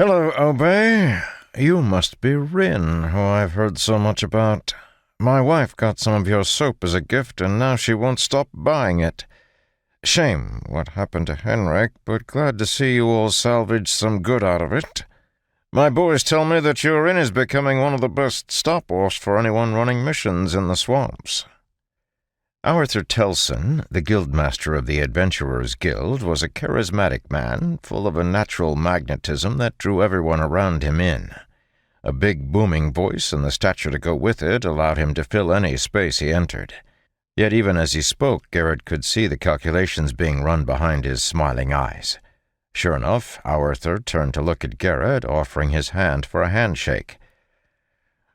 Hello, Obey. You must be Rin, who I've heard so much about. My wife got some of your soap as a gift, and now she won't stop buying it. Shame what happened to Henrik, but glad to see you all salvaged some good out of it. My boys tell me that your inn is becoming one of the best stop-offs for anyone running missions in the swamps. Arthur Telson, the guildmaster of the Adventurers Guild, was a charismatic man, full of a natural magnetism that drew everyone around him in. A big booming voice and the stature to go with it allowed him to fill any space he entered. Yet even as he spoke, Garrett could see the calculations being run behind his smiling eyes. Sure enough, Arthur turned to look at Garrett, offering his hand for a handshake.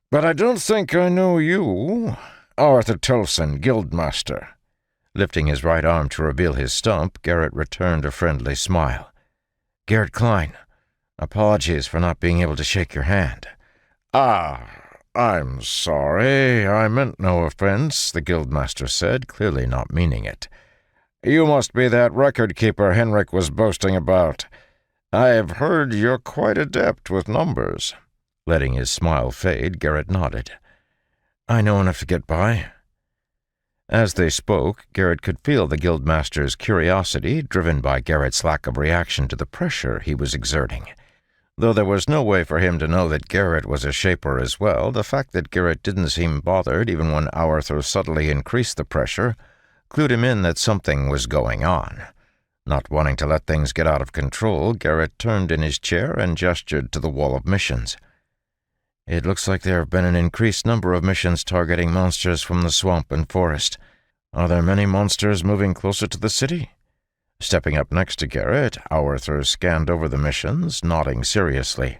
"But I don't think I know you. Arthur Telson, Guildmaster." Lifting his right arm to reveal his stump, Garrett returned a friendly smile. "Garrett Klein. Apologies for not being able to shake your hand." "Ah, I'm sorry. I meant no offense," the Guildmaster said, clearly not meaning it. "You must be that record-keeper Henrik was boasting about. I have heard you're quite adept with numbers." Letting his smile fade, Garrett nodded. "I know enough to get by." As they spoke, Garrett could feel the Guildmaster's curiosity, driven by Garrett's lack of reaction to the pressure he was exerting. Though there was no way for him to know that Garrett was a shaper as well, the fact that Garrett didn't seem bothered even when Arthur subtly increased the pressure clued him in that something was going on. Not wanting to let things get out of control, Garrett turned in his chair and gestured to the wall of missions. "It looks like there have been an increased number of missions targeting monsters from the swamp and forest. Are there many monsters moving closer to the city?" Stepping up next to Garrett, Arthur scanned over the missions, nodding seriously.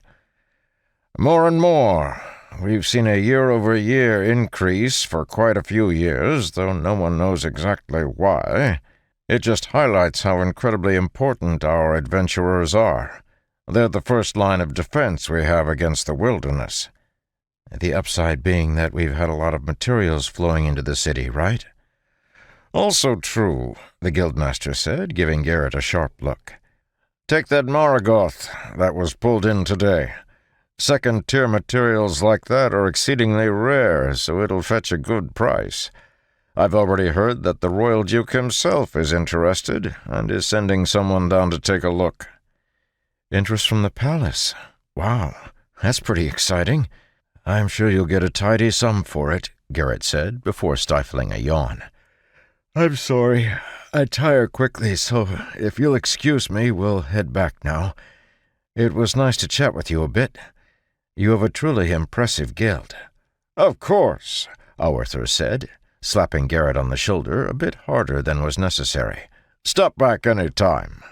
"More and more. We've seen a year-over-year increase for quite a few years, though no one knows exactly why. It just highlights how incredibly important our adventurers are. They're the first line of defense we have against the wilderness." The upside being that we've had a lot of materials flowing into the city, right? "Also true," the Guildmaster said, giving Garrett a sharp look. "Take that Maragoth that was pulled in today. Second-tier materials like that are exceedingly rare, so it'll fetch a good price. I've already heard that the Royal Duke himself is interested and is sending someone down to take a look." "Interest from the palace? Wow, that's pretty exciting. I'm sure you'll get a tidy sum for it," Garrett said, before stifling a yawn. "I'm sorry. I tire quickly, so if you'll excuse me, we'll head back now. It was nice to chat with you a bit. You have a truly impressive guild." "Of course," Arthur said, slapping Garrett on the shoulder a bit harder than was necessary. "Stop back any time."